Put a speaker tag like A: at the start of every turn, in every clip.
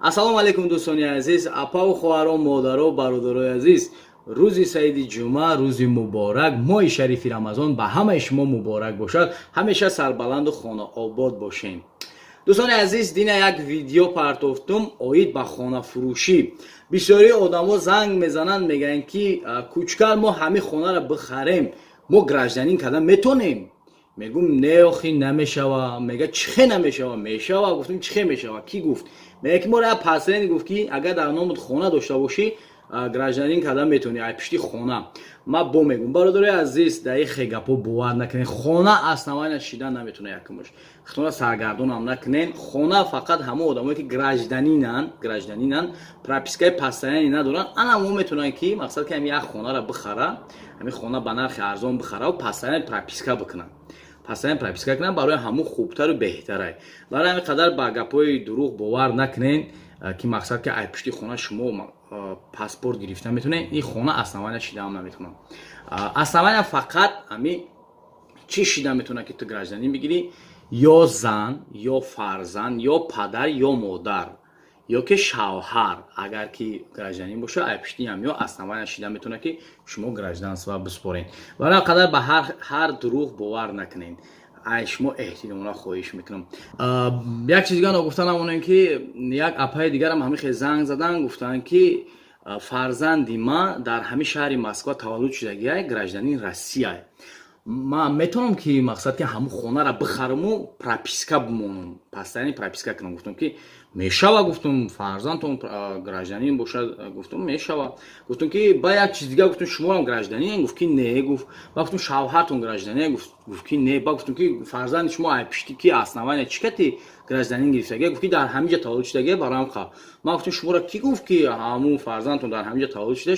A: ассалому алайкум дӯстони азиз, апаву хоҳаро, модаро, бародарои азиз, рӯзи саиди ҷумъа, рӯзи муборак, моҳи шарифи рамазон ба ҳамаи шумо муборак бошад. Ҳамеша сарбаланду хонаобод бошем. дӯстони азиз, дина як видео партофтум оид ба хонафурӯшӣ. бисёри одамо занг мезананд, мегӯянд ки кӯчкар мо ҳамин хонара бихарем, мо гражданин кардан метонем. мегӯм не охи намешава. мега чихе намешава? мешава. гуфтем чихе мешава? ки гуфт? мега ки мора пасрени гуфт ки агар дар номут хона дошта бошӣ гражданин кардан метавонӣ ай пишти хона. ма бо мегӯм бародарои азиз, дар ин хе гапо бовар накунед. хона аслан шидан наметавона якум бош. хитона саргардонам накунед. хона фақат ҳамон одамое ки гражданинан пропискаи постоянӣ надоранд, ана мо метавонанд ки мақсад ки ҳамин як хонара бихара, ҳамин хона ба нархи арзон бихара ва постоянно прописка бикунанд. постоянно прописка кунанд, барои ҳамон хубтару беҳтарай. барои ҳамин қадар ба гапои дурӯғ бовар накунед ки мақсад ки ай пишти хона шумо паспорт гирифта метавонед. ин хона аслан шидан наметавонад. аслан фақат ҳамин чӣ шидан метавонад ки ту гражданин бигирӣ, ё зан, ё фарзанд, ё падар, ё модар, ё ки шавҳар. агар ки гражданин боша ай пишти ҳамё аслан шидан метавонад ки шумо гражданство бисупоред. барои қадар ба ҳар дурӯғ бовар накунед. ай шумо эҳтиромона хоҳиш мекунам. як чиз дига нагуфта намонем ки як апаи дигарам ҳамин хел занг задан, гуфтанд ки фарзанди ман дар ҳамин шаҳри Москва таваллуд шудагиай, гражданин Россияй. ман метавонам ки мақсад ки ҳамон хонара бихараму прописка бимонам, постоянно прописка кунам. гуфтам ки мешава. гуфтам фарзандтон гражданин бошад. гуфтам мешава. гуфтам ки ба як чиз дига, гуфтам шуморам гражданин? гуфт ки не. гуфт ба гуфтам шавҳартон гражданин? гуфт ки не. ба гуфтам ки фарзанди шумо ай пишти ки аслан чӣ кати гражданин гирифтагия? гуфт ки дар ҳамин ҷо таваллуд шудагия, бароям ха. ман гуфтам шумора ки гуфт ки ҳамон фарзандтон дар ҳамин ҷо таваллуд шуда,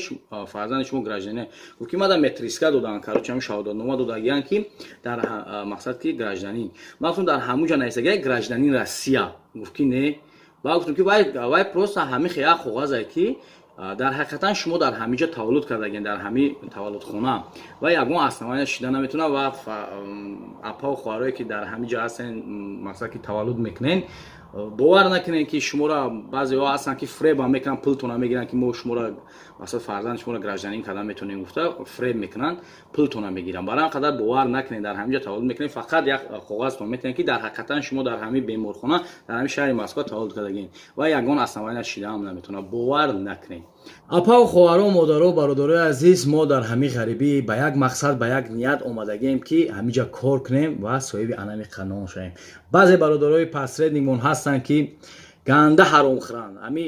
A: фарзанди шумо гражданин? гуфт ки мада метриска доданд, короче ҳамин шаҳодатнома додагиян ки дар мақсад ки гражданин. ман гуфтам дар ҳамон ҷо нависагия гражданин Россия? гуфт ки не. ба гуфтам ки вай просто ҳамин хе як коғазе ки дар ҳақиқатан шумо дар ҳамин ҷо таваллуд кардагин, дар ҳамин таваллудхона ва ягон аслан шидан наметавонад. ва апа ва хоҳарое ки дар ҳамин ҷо ҳастен, мақсад ки таваллуд мекунен, бовар накунед ки шуморо баъзеҳо ҳастанд ки фреба мекунанд, пултона мегиранд ки мо шуморо мақсад фарзанди шуморо гражданин кардан метавонем гуфта фреб мекунанд, пултона мегиранд. барои ҳамин қадар бовар накунед, дар ҳамин ҷо таваллуд мекунед. фақат як коғазтон метавонед ки дар ҳақиқатан шумо дар ҳамин беморхона, дар ҳамин шаҳри Москва таваллуд кардагин ва ягон аслан шидан наметавонад. бовар накунед. апа ва хоҳаро, модаро, бародарои азиз, мо дар ҳамин ғарибӣ ба як мақсад, ба як ният омадагем ки ҳамин ҷо кор кунем ва соҳиби анами қанон шавем. баъзе бародарои пасредникмон ҳастанд ки ганда ҳаромхӯранд. ҳамин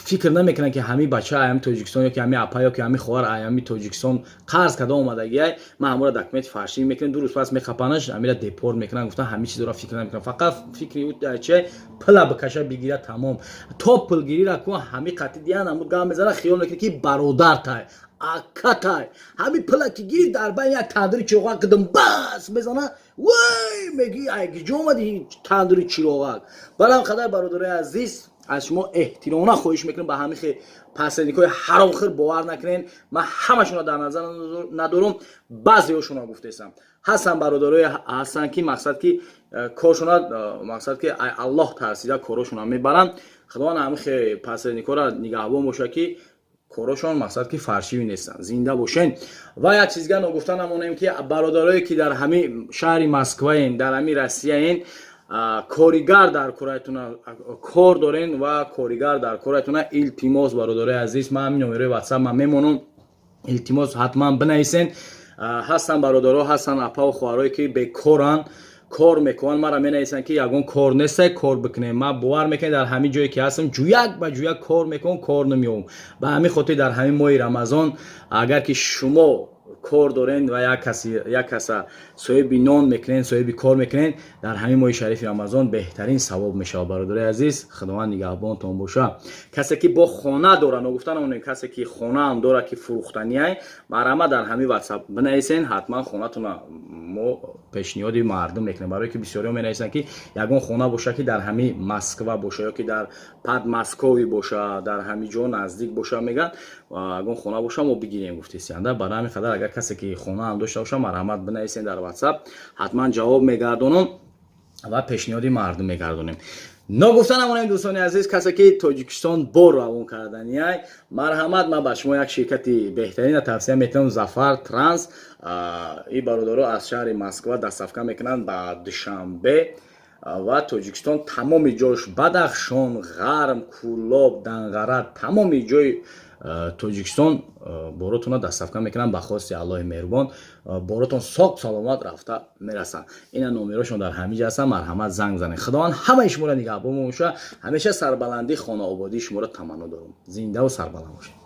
A: фикр намекунанд ки ҳамин бача ҳамин тоҷикистон ё ки ҳамин апа ё ки ҳамин хоҳар ҳамин тоҷикистон қарз карда омадагиай, ман ҳамора документи фаршӣ мекунам, 2 рӯз пас мехапанаш, ҳамира депорт мекунанд. гуфтан ҳамин чизро фикр намекунам. фақат фикри чӣ пила бикаша бигира тамом. то пилгириро ку ҳамин қати диан ҳамуд гам мезана, хиёл мекунад ки бародартай, акатай, ҳамин пила ки гири дар байн як тандири чироғак қидам бас мезана, вай меги ай киҷо омади тандири чироғак. барои қадар бародарои азиз, аз шумо эҳтиромона хоҳиш мекунам, ба ҳамин хел пасредникҳои ҳаромхӯр бовар накунед. ман ҳамашонро дар назар надорам, баъзеҳошонро гуфтаистам. ҳастанд бародарое ҳастанд ки мақсад ки коршона, мақсад ки ай аллоҳ тарсида корошона мебаранд. худованд ҳамин хел пасредникҳоро нигаҳбон бошад ки корошон мақсад ки фаршивӣ нестанд, зинда бошен. ва як чизга ногуфта намонем ки бародарое ки дар ҳамин шаҳри Москваен, дар ҳамин Россияен, коригар дар корайтуна кор дорен ва коригар дар корайтуна, илтимос бародарои азиз, ман ҳамин номерои WhatsApp ман мемонам, илтимос ҳатман бинависен. ҳастанд бародаро, ҳастанд апа ва хоҳарое ки бекоранд, кор мекунанд, мара менависанд ки ягон кор нестай, кор бикунем. ман бовар мекунем дар ҳамин ҷое ки ҳастам ҷӯяк ба ҷӯяк кор мекунам, кор намеёвам. ба ҳамин хотир дар ҳамин моҳи Рамазон агар ки шумо кор дорен ва як каса соҳиби нон мекунен, соҳиби кор мекунен, дар ҳамин моҳи шарифи Рамазон беҳтарин савоб мешавад. бародарои азиз, худованд нигаҳбонтон боша. касе ки бо хона дора, ногуфта намонем, касе ки хонаам дора ки фурӯхтаниай, барама дар ҳамин WhatsApp бинависен, ҳатман хонатона мо пешниҳоди мардум мекунем. барое ки бисёриҳо менависанд ки ягон хона боша ки дар ҳамин Москва боша ё ки дар Подмоскови боша, дар ҳамин ҷо наздик боша, мегӯянд ягон хона боша мо бигирем гуфтаистанда. барои ҳамин қадар агар касе ки хонаам дошта боша, марҳамат бинависен дар WhatsApp, ҳатман ҷавоб мегардонам ва пешниҳоди мардум мегардонем. نگفتن همون دوستان عزیز کسی که تاجیکستان بار روان کردنیه مرحمت من به شما یک شرکت بهترین توصیه میکنم زفر ترانس این برادرها از شهر مسکو دستافکا میکنن با دوشنبه و تاجیکستان تمام جاش بدخشان غرم کولاب دنغره تمام جای تاجیکستان براتون دستافکا میکنن به خواست الله مهربان براتون ساق سلامت رفته میرسن این نمرهشون در همه جا هستن مرحمت زنگ زنید خداوند همه شما را نگهبان باشه همیشه سربلندی خانه آبادی شما را تمنا دارم زنده و سربلند باشید